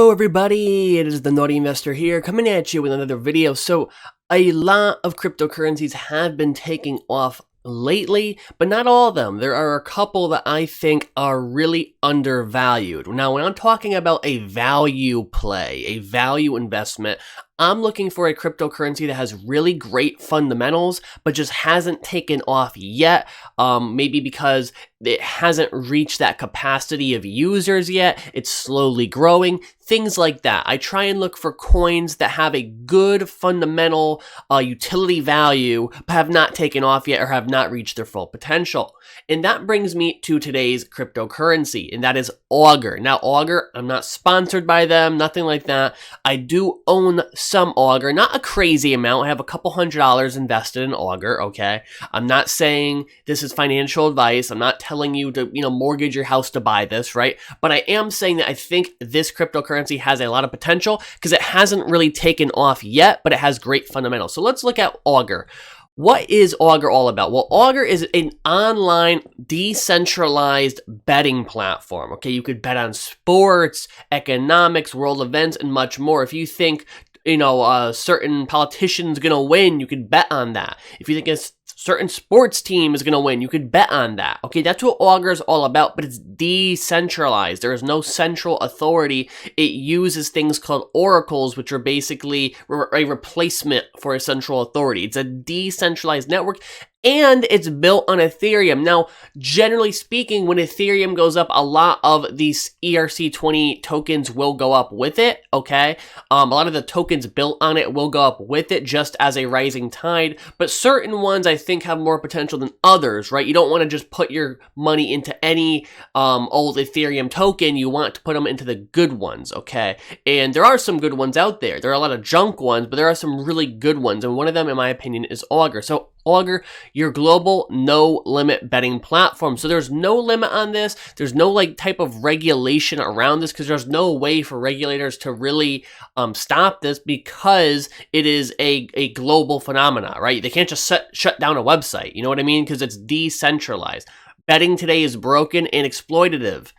Hello everybody, it is the Naughty Investor here, coming at you with another video. So a lot of cryptocurrencies have been taking off lately, but not all of them. There are a couple that I think are really undervalued. Now, when I'm talking about a value play, a value investment, I'm looking for a cryptocurrency that has really great fundamentals, but just hasn't taken off yet. Maybe because it hasn't reached that capacity of users yet. It's slowly growing, things like that. I try and look for coins that have a good fundamental utility value, but have not taken off yet or have not reached their full potential. And that brings me to today's cryptocurrency, and that is Augur. Now, Augur, I'm not sponsored by them, nothing like that. I do own some Augur, not a crazy amount. I have a couple $100 invested in Augur, okay? I'm not saying this is financial advice. I'm not telling you to, mortgage your house to buy this, right? But I am saying that I think this cryptocurrency has a lot of potential because it hasn't really taken off yet, but it has great fundamentals. So let's look at Augur. What is Augur all about? Well, Augur is an online decentralized betting platform. Okay, you could bet on sports, economics, world events, and much more. If you think, a certain politician's gonna win, you could bet on that. If you think a certain sports team is gonna win, you could bet on that. Okay, that's what Augur is all about, but it's decentralized. There is no central authority. It uses things called oracles, which are basically a replacement for a central authority. It's a decentralized network, and it's built on Ethereum. Now, generally speaking, when Ethereum goes up, a lot of these ERC20 tokens will go up with it, okay? A lot of the tokens built on it will go up with it just as a rising tide, but certain ones I think have more potential than others, right? You don't want to just put your money into any old Ethereum token. You want to put them into the good ones, okay? And there are some good ones out there. There are a lot of junk ones, but there are some really good ones, and one of them, in my opinion, is Augur. So Augur, your global no-limit betting platform. So there's no limit on this. There's no type of regulation around this because there's no way for regulators to really stop this because it is a global phenomena, right? They can't just shut down a website. You know what I mean? Because it's decentralized. Betting today is broken and exploitative.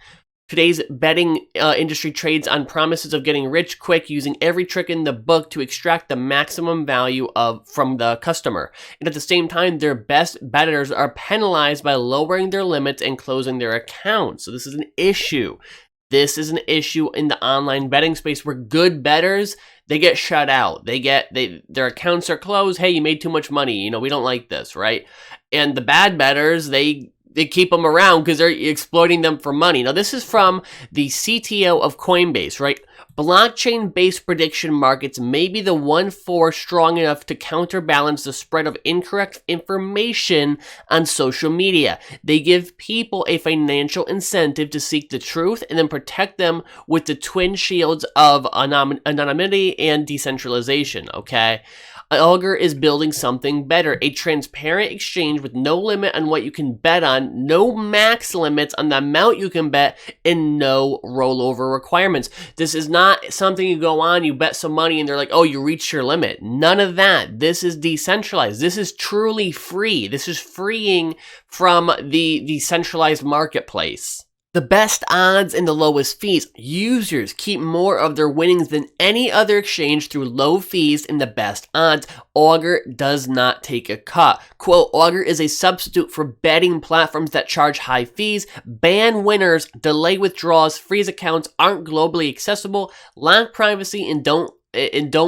Today's betting industry trades on promises of getting rich quick, using every trick in the book to extract the maximum value from the customer. And at the same time, their best bettors are penalized by lowering their limits and closing their accounts. So this is an issue. This is an issue in the online betting space where good bettors, they get shut out. Their accounts are closed. Hey, you made too much money. We don't like this, right? And the bad bettors, they keep them around because they're exploiting them for money. Now, this is from the CTO of Coinbase, right? Blockchain-based prediction markets may be the one force strong enough to counterbalance the spread of incorrect information on social media. They give people a financial incentive to seek the truth and then protect them with the twin shields of anonymity and decentralization, okay? Augur is building something better, a transparent exchange with no limit on what you can bet on, no max limits on the amount you can bet, and no rollover requirements. This is not something you go on, you bet some money, and they're like, oh, you reached your limit. None of that. This is decentralized. This is truly free. This is freeing from the centralized marketplace. The best odds and the lowest fees. Users keep more of their winnings than any other exchange through low fees and the best odds. Augur does not take a cut. Quote, Augur is a substitute for betting platforms that charge high fees, ban winners, delay withdrawals, freeze accounts, aren't globally accessible, lack privacy, and don't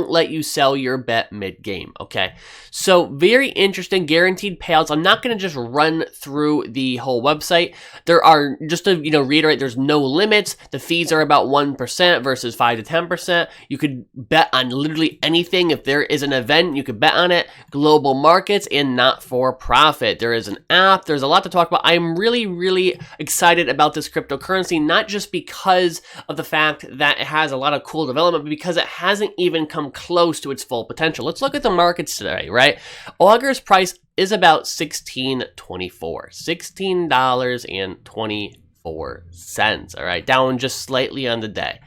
let you sell your bet mid-game, okay? So very interesting, guaranteed payouts. I'm not going to just run through the whole website. There are, just to reiterate, there's no limits. The fees are about 1% versus 5 to 10%. You could bet on literally anything. If there is an event, you could bet on it. Global markets and not-for-profit. There is an app. There's a lot to talk about. I'm really, really excited about this cryptocurrency, not just because of the fact that it has a lot of cool development, but because it hasn't even come close to its full potential. Let's look at the markets today, right? Augur's price is about $16.24. $16.24, all right? Down just slightly on the day.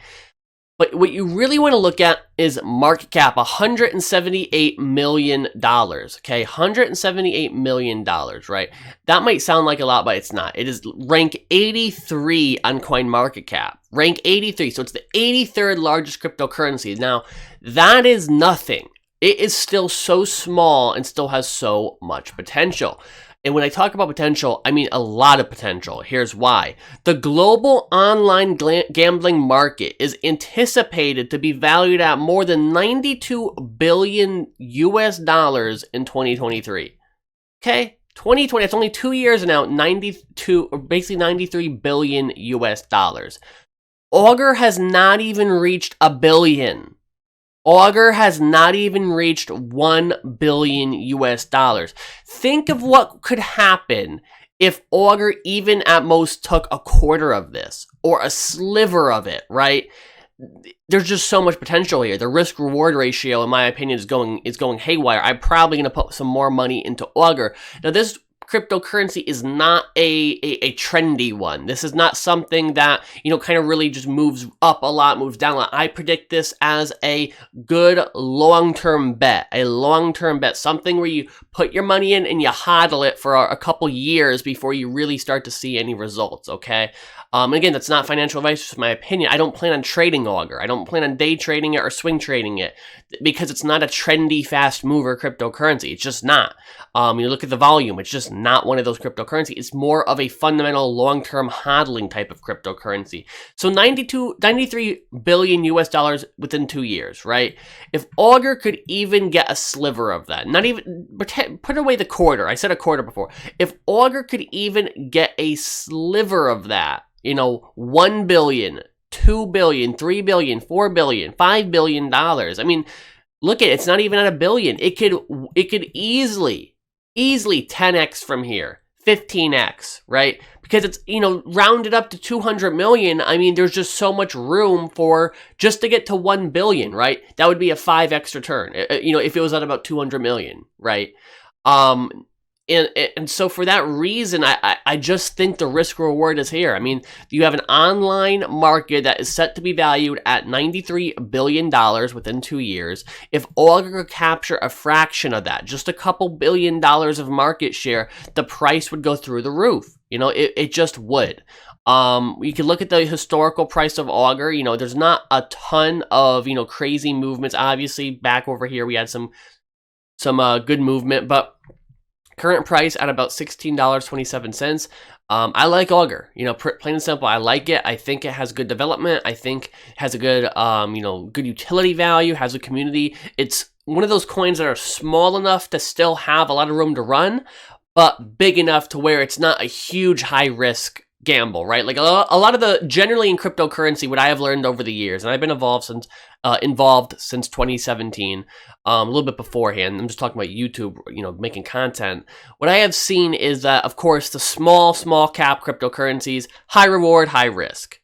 But what you really want to look at is market cap, $178 million, okay? $178 million, right? That might sound like a lot, but it's not. It is rank 83 on CoinMarketCap. Rank 83, so it's the 83rd largest cryptocurrency. Now, that is nothing. It is still so small and still has so much potential. And when I talk about potential, I mean a lot of potential. Here's why. The global online gambling market is anticipated to be valued at more than 92 billion US dollars in 2023. Okay? 2020, it's only 2 years now, 92, or basically 93 billion US dollars. Augur has not even reached a billion. Augur has not even reached 1 billion US dollars. Think of what could happen if Augur even at most took a quarter of this or a sliver of it, right? There's just so much potential here. The risk reward ratio, in my opinion, is going haywire. I'm probably going to put some more money into Augur. Now, this cryptocurrency is not a trendy one. This is not something that, kind of really just moves up a lot, moves down a lot. I predict this as a good long-term bet, something where you put your money in and you hodl it for a couple years before you really start to see any results, okay? Again, that's not financial advice, it's my opinion. I don't plan on trading Augur. I don't plan on day trading it or swing trading it because it's not a trendy, fast mover cryptocurrency. It's just not. You look at the volume, it's just not one of those cryptocurrencies. It's more of a fundamental long-term hodling type of cryptocurrency. So 93 billion US dollars within 2 years, right? If Augur could even get a sliver of that, not even, put away the quarter. I said a quarter before. If Augur could even get a sliver of that, 1 billion, 2 billion, 3 billion, 4 billion, $5 billion. I mean, look at it, it's not even at a billion. It could easily 10x from here, 15x, right? Because it's, rounded up to 200 million. I mean, there's just so much room for just to get to 1 billion, right? That would be a 5x return, if it was at about 200 million, right? And so for that reason, I just think the risk reward is here. I mean, you have an online market that is set to be valued at $93 billion within 2 years. If Augur could capture a fraction of that, just a couple $1 billion of market share, the price would go through the roof. It just would. You can look at the historical price of Augur. There's not a ton of, crazy movements. Obviously, back over here, we had some good movement, but current price at about $16.27. I like Augur, plain and simple. I like it. I think it has good development. I think it has a good, good utility value, has a community. It's one of those coins that are small enough to still have a lot of room to run, but big enough to where it's not a huge high risk gamble, right? Like a lot of the, generally in cryptocurrency, what I have learned over the years, and I've been involved since 2017, a little bit beforehand. I'm just talking about YouTube, making content. What I have seen is that, of course, the small cap cryptocurrencies, high reward, high risk.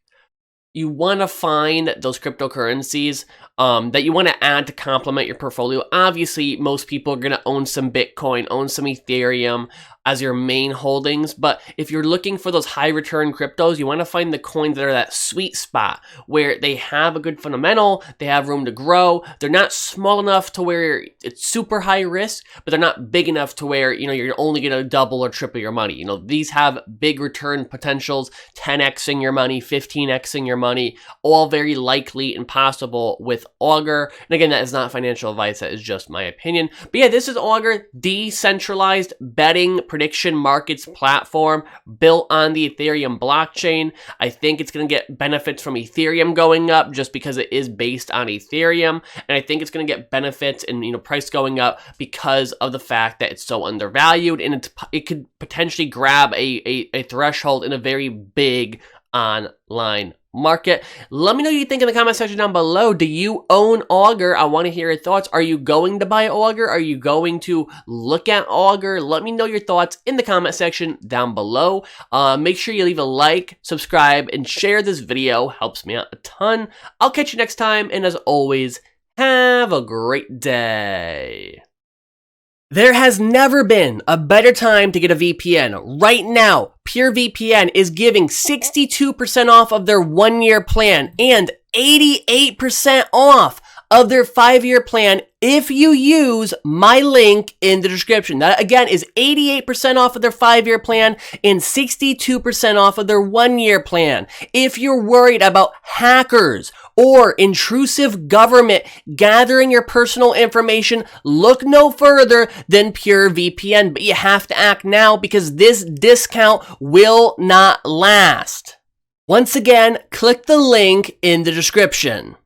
You want to find those cryptocurrencies that you want to add to complement your portfolio. Obviously, most people are going to own some Bitcoin, own some Ethereum as your main holdings. But if you're looking for those high return cryptos, you want to find the coins that are that sweet spot where they have a good fundamental, they have room to grow. They're not small enough to where it's super high risk, but they're not big enough to where, you're only going to double or triple your money. These have big return potentials, 10xing your money, 15xing your money, all very likely and possible with Augur. And again, that is not financial advice. That is just my opinion. But yeah, this is Augur, decentralized betting prediction markets platform built on the Ethereum blockchain. I think it's going to get benefits from Ethereum going up just because it is based on Ethereum. And I think it's going to get benefits and, price going up because of the fact that it's so undervalued and it could potentially grab a threshold in a very big online market. Let me know what you think in the comment section down below. Do you own Augur? I want to hear your thoughts. Are you going to buy Augur? Are you going to look at Augur? Let me know your thoughts in the comment section down below. Make sure you leave a like, subscribe, and share this video. Helps me out a ton. I'll catch you next time, and as always, have a great day. There has never been a better time to get a VPN. Right now, PureVPN is giving 62% off of their 1-year plan, and 88% off of their 5-year plan if you use my link in the description. That again is 88% off of their 5-year plan and 62% off of their 1-year plan. If you're worried about hackers or intrusive government gathering your personal information, look no further than PureVPN. But you have to act now because this discount will not last. Once again, click the link in the description.